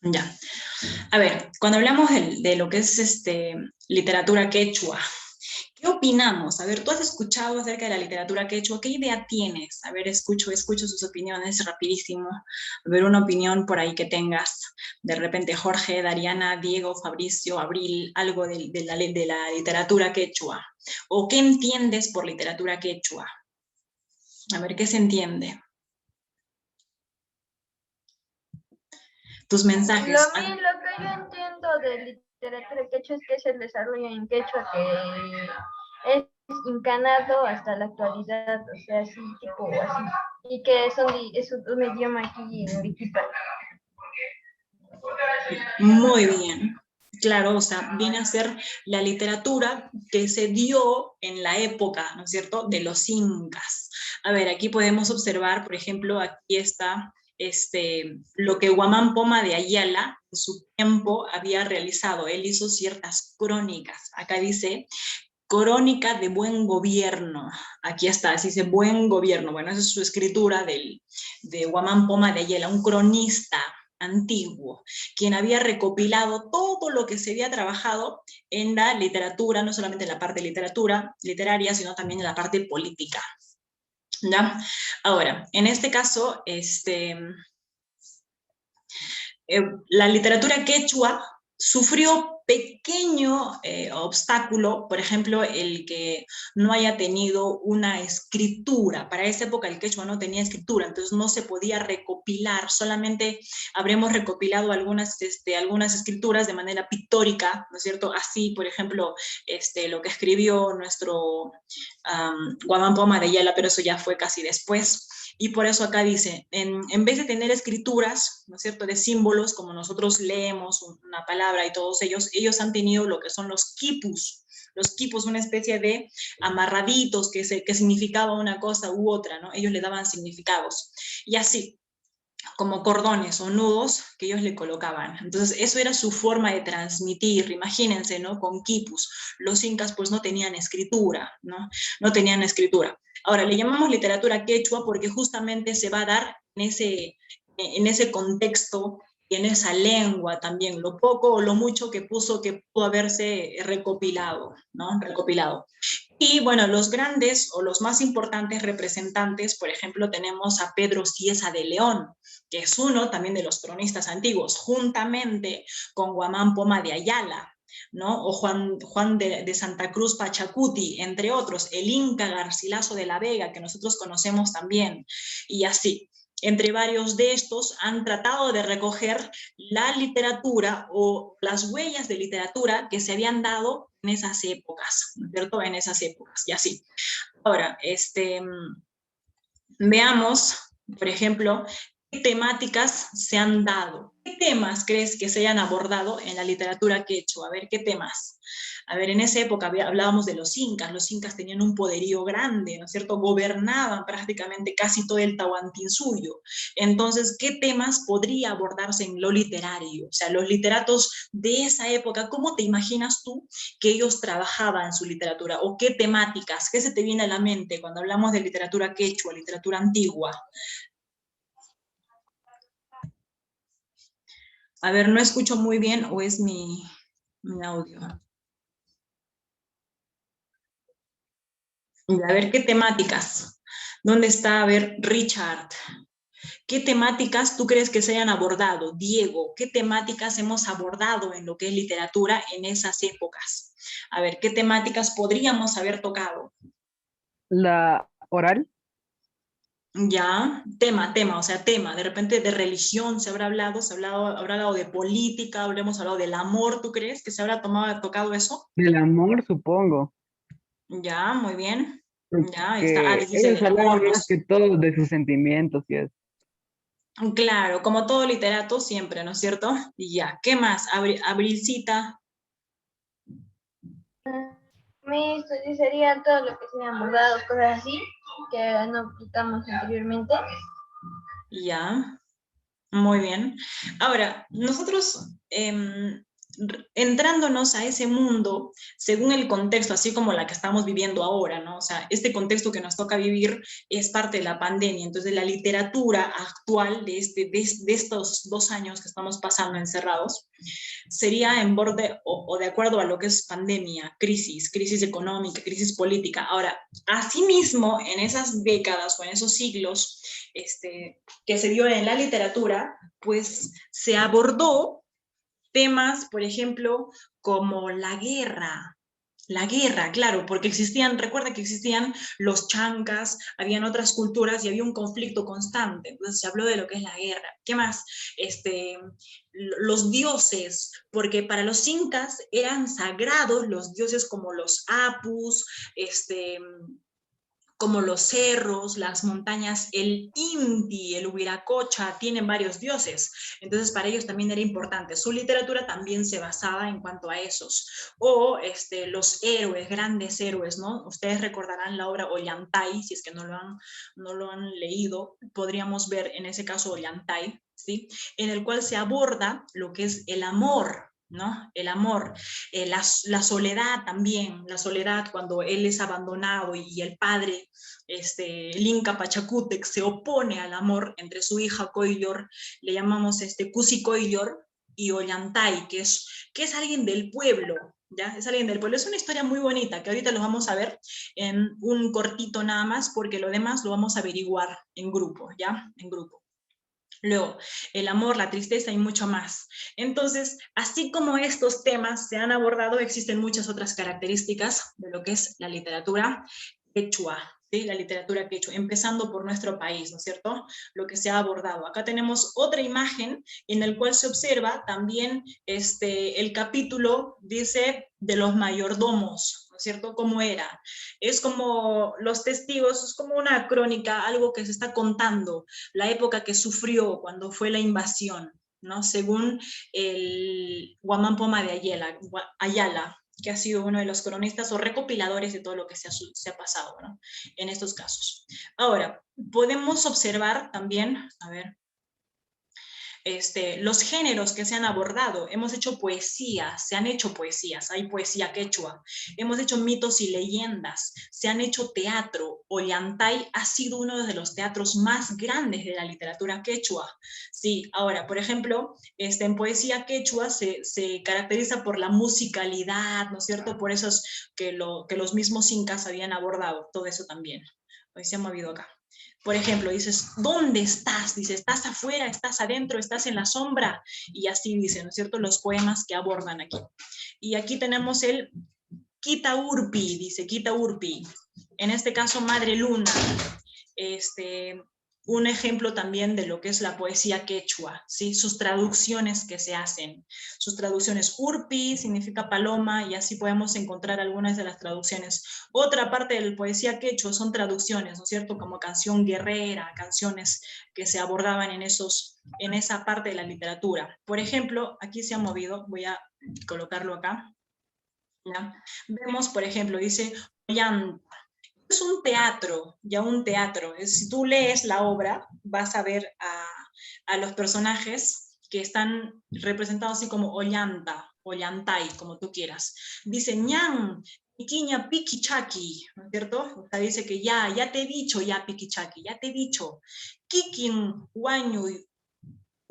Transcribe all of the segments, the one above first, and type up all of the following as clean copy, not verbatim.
Ya. A ver, cuando hablamos de lo que es literatura quechua, ¿qué opinamos? A ver, ¿tú has escuchado acerca de la literatura quechua? ¿Qué idea tienes? A ver, escucho sus opiniones rapidísimo. A ver, una opinión por ahí que tengas. De repente, Jorge, Dariana, Diego, Fabricio, Abril, algo de la literatura quechua. ¿O qué entiendes por literatura quechua? A ver, ¿qué se entiende? Tus mensajes. Lo que yo entiendo de literatura quechua es que es el desarrollo en quechua que es encanado hasta la actualidad, o sea, así, tipo así, y que es un idioma aquí en Arequipa. Muy bien. Claro, o sea, viene a ser la literatura que se dio en la época, ¿no es cierto?, de los incas. A ver, aquí podemos observar, por ejemplo, aquí está lo que Huamán Poma de Ayala en su tiempo había realizado. Él hizo ciertas crónicas. Acá dice crónica de buen gobierno. Aquí está, así dice buen gobierno. Bueno, esa es su escritura de Huamán Poma de Ayala, un cronista antiguo, quien había recopilado todo lo que se había trabajado en la literatura, no solamente en la parte de literatura literaria, sino también en la parte política. ¿Ya? Ahora, en este caso, la literatura quechua sufrió pequeño obstáculo, por ejemplo, el que no haya tenido una escritura. Para esa época el quechua no tenía escritura, entonces no se podía recopilar, solamente habremos recopilado algunas escrituras de manera pictórica, ¿no es cierto? Así, por ejemplo, lo que escribió nuestro Guamán Poma de Ayala, pero eso ya fue casi después. Y por eso acá dice, en vez de tener escrituras, ¿no es cierto?, de símbolos, como nosotros leemos una palabra y todos ellos han tenido lo que son los quipus. Los quipus, una especie de amarraditos que significaba una cosa u otra, ¿no? Ellos le daban significados. Y así, como cordones o nudos que ellos le colocaban. Entonces, eso era su forma de transmitir, imagínense, ¿no? Con quipus. Los incas pues no tenían escritura, ¿no? No tenían escritura. Ahora, le llamamos literatura quechua porque justamente se va a dar en ese contexto y en esa lengua también, lo poco o lo mucho que pudo haberse recopilado, ¿no? Recopilado. Y bueno, los grandes o los más importantes representantes, por ejemplo, tenemos a Pedro Cieza de León, que es uno también de los cronistas antiguos, juntamente con Guamán Poma de Ayala, ¿no? O Juan de Santa Cruz Pachacuti, entre otros, el Inca Garcilaso de la Vega, que nosotros conocemos también, y así. Entre varios de estos han tratado de recoger la literatura o las huellas de literatura que se habían dado en esas épocas, ¿no es cierto? En esas épocas, y así. Ahora, veamos, por ejemplo, qué temáticas se han dado. ¿Qué temas crees que se hayan abordado en la literatura quechua? A ver, ¿qué temas? A ver, en esa época hablábamos de los incas tenían un poderío grande, ¿no es cierto? Gobernaban prácticamente casi todo el Tahuantinsuyo. Entonces, ¿qué temas podría abordarse en lo literario? O sea, los literatos de esa época, ¿cómo te imaginas tú que ellos trabajaban en su literatura? ¿O qué temáticas? ¿Qué se te viene a la mente cuando hablamos de literatura quechua, literatura antigua? A ver, no escucho muy bien o es mi audio. A ver, ¿qué temáticas? ¿Dónde está? A ver, Richard. ¿Qué temáticas tú crees que se hayan abordado? Diego, ¿qué temáticas hemos abordado en lo que es literatura en esas épocas? A ver, ¿qué temáticas podríamos haber tocado? La oral, Ya, o sea, tema, de repente de religión se habrá hablado, habrá hablado de política, habremos hablado del amor, ¿tú crees que se habrá tocado eso? del amor, supongo, Ya, muy bien. Ya, ahí está. Ah, porque dice ellos del hablaban amor, más que todo de sus sentimientos y eso. claro, como todo literato siempre, ¿no es cierto? Y ya, ¿qué más? Abrilcita, Me sería todo lo que sean bordados, cosas así, que no aplicamos anteriormente. ya, muy bien. Ahora, nosotros entrándonos a ese mundo según el contexto, así como la que estamos viviendo ahora, ¿no? O sea, este contexto que nos toca vivir es parte de la pandemia, entonces la literatura actual de estos 2 años que estamos pasando encerrados sería en borde o de acuerdo a lo que es pandemia, crisis económica, crisis política. Ahora, asimismo, en esas décadas o en esos siglos que se dio en la literatura, pues se abordó temas, por ejemplo, como la guerra, claro, porque existían, recuerda que existían los chancas, habían otras culturas y había un conflicto constante, entonces se habló de lo que es la guerra. ¿Qué más? Los dioses, porque para los incas eran sagrados los dioses como los apus, como los cerros, las montañas, el Inti, el Huiracocha, tienen varios dioses. Entonces, para ellos también era importante. Su literatura también se basaba en cuanto a esos. O los héroes, grandes héroes, ¿no? Ustedes recordarán la obra Ollantay, si es que no lo han leído, podríamos ver en ese caso Ollantay, ¿sí? En el cual se aborda lo que es el amor, ¿no? El amor, la soledad también, la soledad cuando él es abandonado y el padre, el Inca Pachacútec, se opone al amor entre su hija Coillor, le llamamos Cusi Coillor, y Ollantay, que es alguien del pueblo, ¿ya? Es alguien del pueblo. Es una historia muy bonita que ahorita lo vamos a ver en un cortito nada más, porque lo demás lo vamos a averiguar en grupo, ¿ya? En grupo. Luego, el amor, la tristeza y mucho más. Entonces, así como estos temas se han abordado, existen muchas otras características de lo que es la literatura quechua, ¿sí? La literatura quechua, empezando por nuestro país, ¿no es cierto? Lo que se ha abordado. Acá tenemos otra imagen en el cual se observa también el capítulo, dice, de los mayordomos, ¿no es cierto? ¿Cómo era? Es como los testigos, es como una crónica, algo que se está contando, la época que sufrió cuando fue la invasión, ¿no? Según el Guamán Poma de Ayala, que ha sido uno de los cronistas o recopiladores de todo lo que se ha pasado, ¿no? En estos casos. Ahora, podemos observar también, a ver, los géneros que se han abordado. Hemos hecho poesía, se han hecho poesías, hay poesía quechua. Hemos hecho mitos y leyendas, se han hecho teatro. Ollantay ha sido uno de los teatros más grandes de la literatura quechua. Sí, ahora, por ejemplo, en poesía quechua se caracteriza por la musicalidad, ¿no es cierto? Por eso es que los mismos incas habían abordado todo eso también. Hoy se ha movido acá. Por ejemplo, dices, ¿dónde estás? Dice, ¿estás afuera? ¿Estás adentro? ¿Estás en la sombra? Y así dicen, ¿no es cierto? Los poemas que abordan aquí. Y aquí tenemos el Quita Urpi, dice Quita Urpi. En este caso, Madre Luna. Un ejemplo también de lo que es la poesía quechua, ¿sí? Sus traducciones que se hacen. Sus traducciones, Urpi significa paloma, y así podemos encontrar algunas de las traducciones. Otra parte de la poesía quechua son traducciones, ¿no es cierto? Como canción guerrera, canciones que se abordaban en esa parte de la literatura. Por ejemplo, aquí se ha movido, voy a colocarlo acá. ¿Ya? Vemos, por ejemplo, dice Ollanta. Es un teatro, ya un teatro. Si tú lees la obra, vas a ver a los personajes que están representados así como Ollanta, Ollantay, como tú quieras. Dice ñan, piquiña, piquichaki, ¿no es cierto? O sea, dice que ya te he dicho, ya piquichaki, ya te he dicho. Kikin, guañu,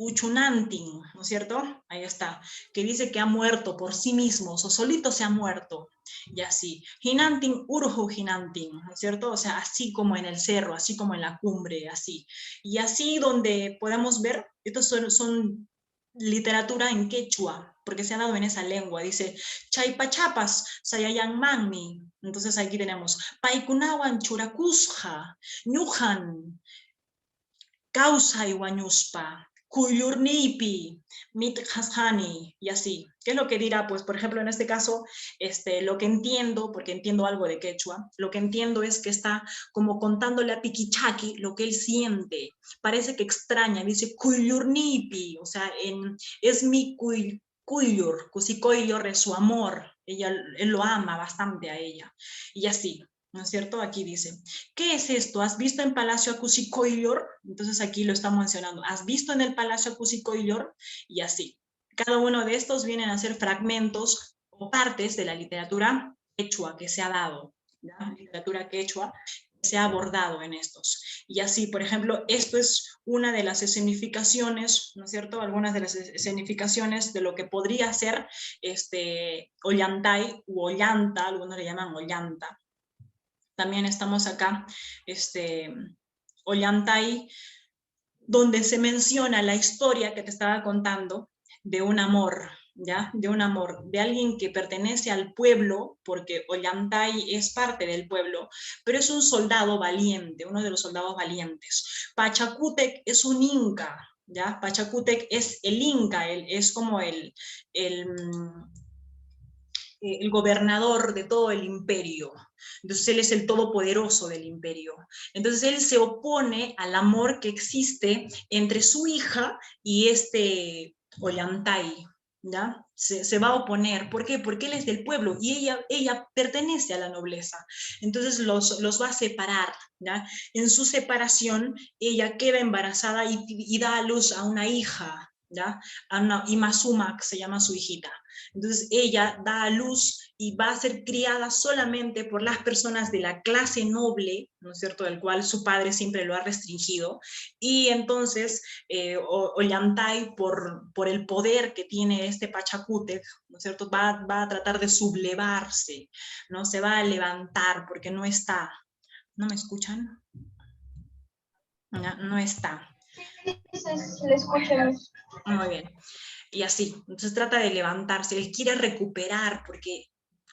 Uchunantin, ¿no es cierto? Ahí está, que dice que ha muerto por sí mismo, o solito se ha muerto, y así. Hinantin, Urhu Hinantin, ¿no es cierto? O sea, así como en el cerro, así como en la cumbre, así. Y así donde podemos ver, estos son literatura en quechua, porque se ha dado en esa lengua, dice, Chaypachapas, Sayayan Manmi. Entonces aquí tenemos, Paikunawan Churakusja, Ñujan, Causa y Guañuspa, Cuyurnipi, Mithashani, y así. ¿Qué es lo que dirá? Pues, por ejemplo, en este caso, lo que entiendo, porque entiendo algo de quechua, lo que entiendo es que está como contándole a Piquichaki lo que él siente. Parece que extraña, dice Cuyurnipi, o sea, es mi Cuyur, Cusicoyor es su amor, él lo ama bastante a ella, y así. ¿No es cierto? Aquí dice, ¿qué es esto? ¿Has visto en Palacio Acusicoillor? Entonces aquí lo está mencionando. ¿Has visto en el Palacio Acusicoillor? Y así. Cada uno de estos vienen a ser fragmentos o partes de la literatura quechua que se ha dado, ¿ya? Literatura quechua que se ha abordado en estos. Y así, por ejemplo, esto es una de las escenificaciones, ¿no es cierto? Algunas de las escenificaciones de lo que podría ser Ollantay u Ollanta, algunos le llaman Ollanta. También estamos acá, Ollantay, donde se menciona la historia que te estaba contando de un amor, ¿ya? De un amor, de alguien que pertenece al pueblo, porque Ollantay es parte del pueblo, pero es un soldado valiente, uno de los soldados valientes. Pachacútec es un inca, ¿ya? Pachacútec es el inca, es como el gobernador de todo el imperio. Entonces él es el todopoderoso del imperio. Entonces él se opone al amor que existe entre su hija y Ollantay, ¿ya? Se va a oponer. ¿Por qué? Porque él es del pueblo y ella pertenece a la nobleza. Entonces los va a separar, ¿ya? En su separación, ella queda embarazada y da a luz a una hija, ¿ya? A una Imazuma, que se llama su hijita. Entonces ella da a luz y va a ser criada solamente por las personas de la clase noble, ¿no es cierto?, del cual su padre siempre lo ha restringido, y entonces Ollantay, por el poder que tiene Pachacútec, ¿no es cierto?, va a tratar de sublevarse, ¿no? Se va a levantar porque no está. ¿No me escuchan? No está. Sí, le escuchamos. Muy bien. Y así, entonces trata de levantarse, él quiere recuperar porque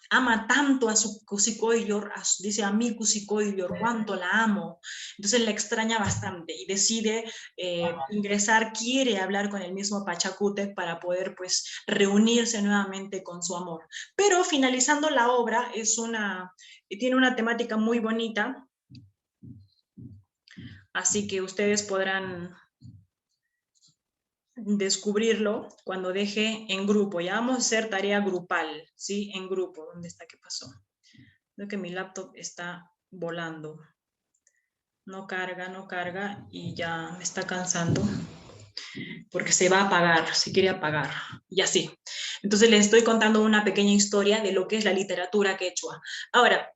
ama tanto a su Cusicoylor, dice a mí Cusicoylor, cuánto la amo, entonces la extraña bastante y decide ingresar, quiere hablar con el mismo Pachacútec para poder pues reunirse nuevamente con su amor. Pero finalizando la obra, tiene una temática muy bonita, así que ustedes podrán descubrirlo cuando deje en grupo. Ya vamos a hacer tarea grupal, ¿sí? En grupo. ¿Dónde está? ¿Qué pasó? Creo que mi laptop está volando. No carga y ya me está cansando porque se va a apagar, se quiere apagar, y así. Entonces les estoy contando una pequeña historia de lo que es la literatura quechua. Ahora,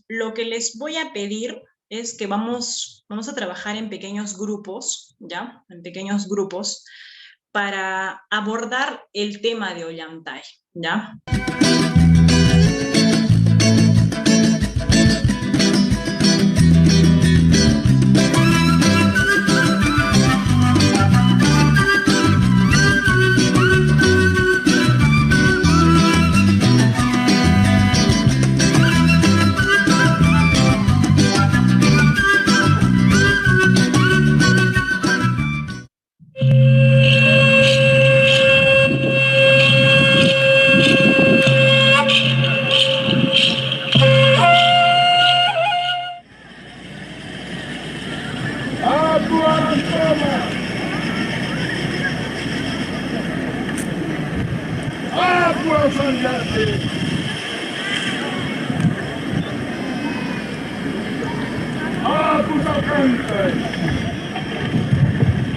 lo que les voy a pedir es que vamos a trabajar en pequeños grupos, ¿ya? En pequeños grupos, para abordar el tema de Ollantay, ¿ya?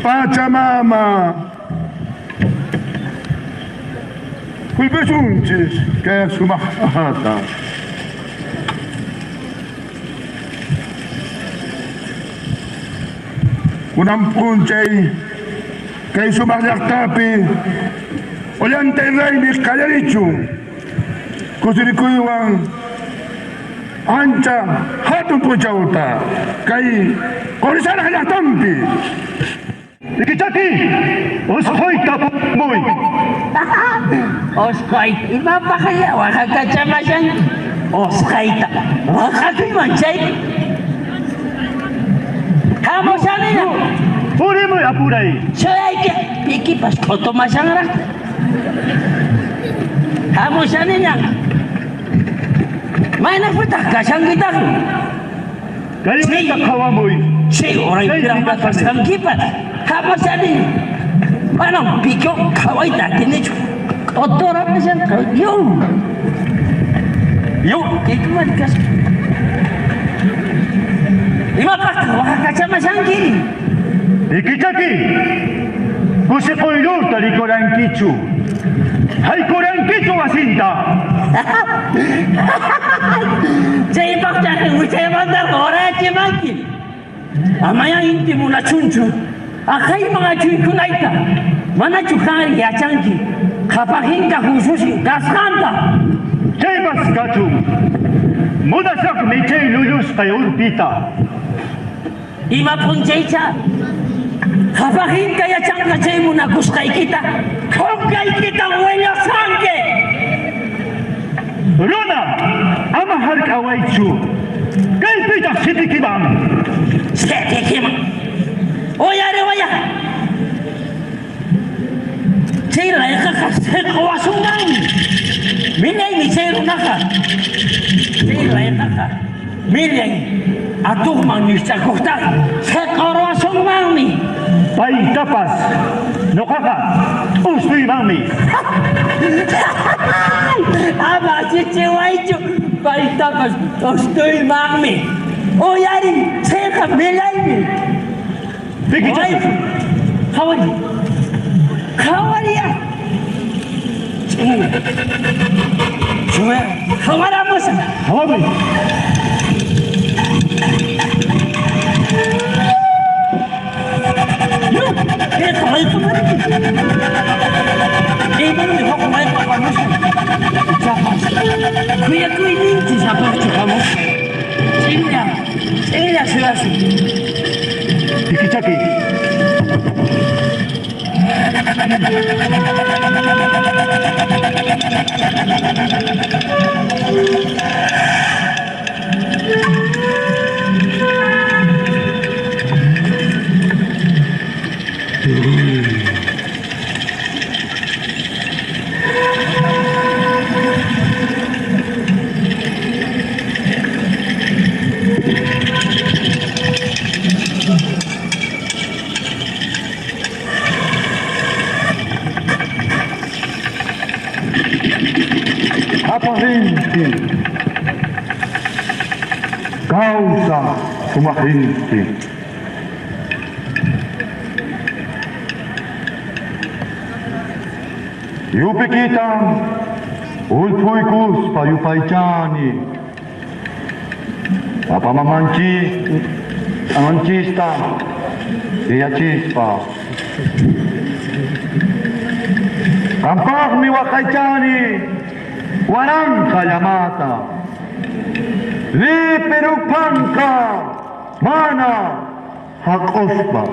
Pachamama, culpesunches que sumahata. Kunam punchay que sumahyaktapi, Ollantay raymi kallarichu, kusirikuywan ancha hatun punchauta, kay korisana llaqtampi. Ikichaki, osqoyta muy. Osqoyta, imapaqaya waqhakachamashan. Osqayta, waqhakimanchay. Hamushanina. Purimuy apuray. Chayayki, pikipas q'utumashanraq. Hamushanina. Maynapitas kashankitaq. Kalimita qawamuy. Chay uraypiraq kashankipas. Hamushanina. Manam pikyo qhawayta atinichu. Q'uturamashan yo, ikiman kas. Imapaqtaq waqhakachamashanki. Ikichaki, Kusikoiluta di Koran Kichu. Hay Koran Kichu asinta. Chay bakchaki uchay mandar horachi maki. Amaya inti muna chunchu. Akay mga chuy kunaita. Mana chukari yachanki. Kapahinka hususi gaskanta. Chebas Kachu. Mudasak Michei Lulus Kayurpita. Ima punchaycha. Kapahinka yachanka chay muna kuskay kita. Kongkay kita huelyo sangke. Rona, ama hark awaichu. Kay pita sitikibam. Setekima. Oya re oya. Chay laika ka sekawasungan. Minay mi chay runaka. Chay laika ka. Minay. Atuh mangista kuhtak. Sekawasungan mi. Pai tapas. Nokaka. Ustui mami. Aba cici waicu. Pai tapas. Ustui mami. Oyari. Seka milay mi. Piki Oi, chasu. Kawari. Kawari ya. Cuma kawara musa. Hawabi. Yuk, kawai kawari. Mana ni kau kawai kawai musa. Japas. Kuya ni siapa kamu? Cina suasi. Piki chaki. Aparente. Causa sumahinti. Yupi kita ulpuikus payupaychani. Apa mancista iya chispa. Kampak mi wakaychani. Warang kalamata. Li perupanka mana hakosba.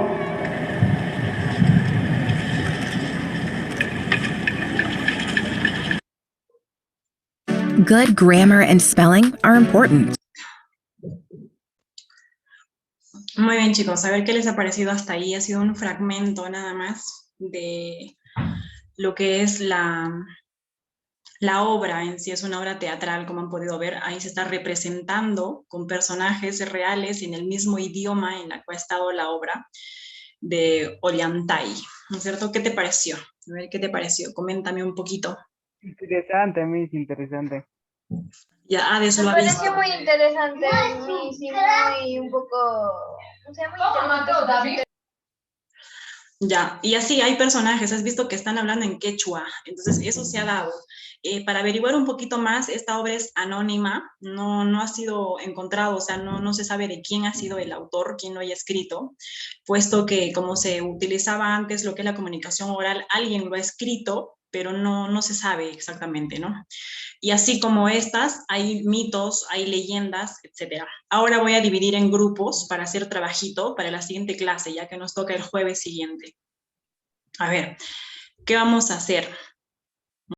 Good grammar and spelling are important. Muy bien, chicos, a ver qué les ha parecido hasta ahí. Ha sido un fragmento nada más de lo que es la obra en sí. Es una obra teatral, como han podido ver. Ahí se está representando con personajes reales en el mismo idioma en el que ha estado la obra de Ollantay, ¿no es cierto? ¿Qué te pareció? A ver, ¿qué te pareció? Coméntame un poquito. Interesante, Miss, interesante. Ya, de eso Me lo ha visto. pareció muy interesante, muy, sí, muy un poco, o sea, muy interesante. Ya, y así hay personajes, has visto que están hablando en quechua, entonces eso se ha dado. Para averiguar un poquito más, esta obra es anónima, no ha sido encontrado, o sea, no se sabe de quién ha sido el autor, quién lo haya escrito, puesto que como se utilizaba antes lo que es la comunicación oral, alguien lo ha escrito, pero no se sabe exactamente, ¿no? Y así como estas, hay mitos, hay leyendas, etc. Ahora voy a dividir en grupos para hacer trabajito para la siguiente clase, ya que nos toca el jueves siguiente. A ver, ¿qué vamos a hacer?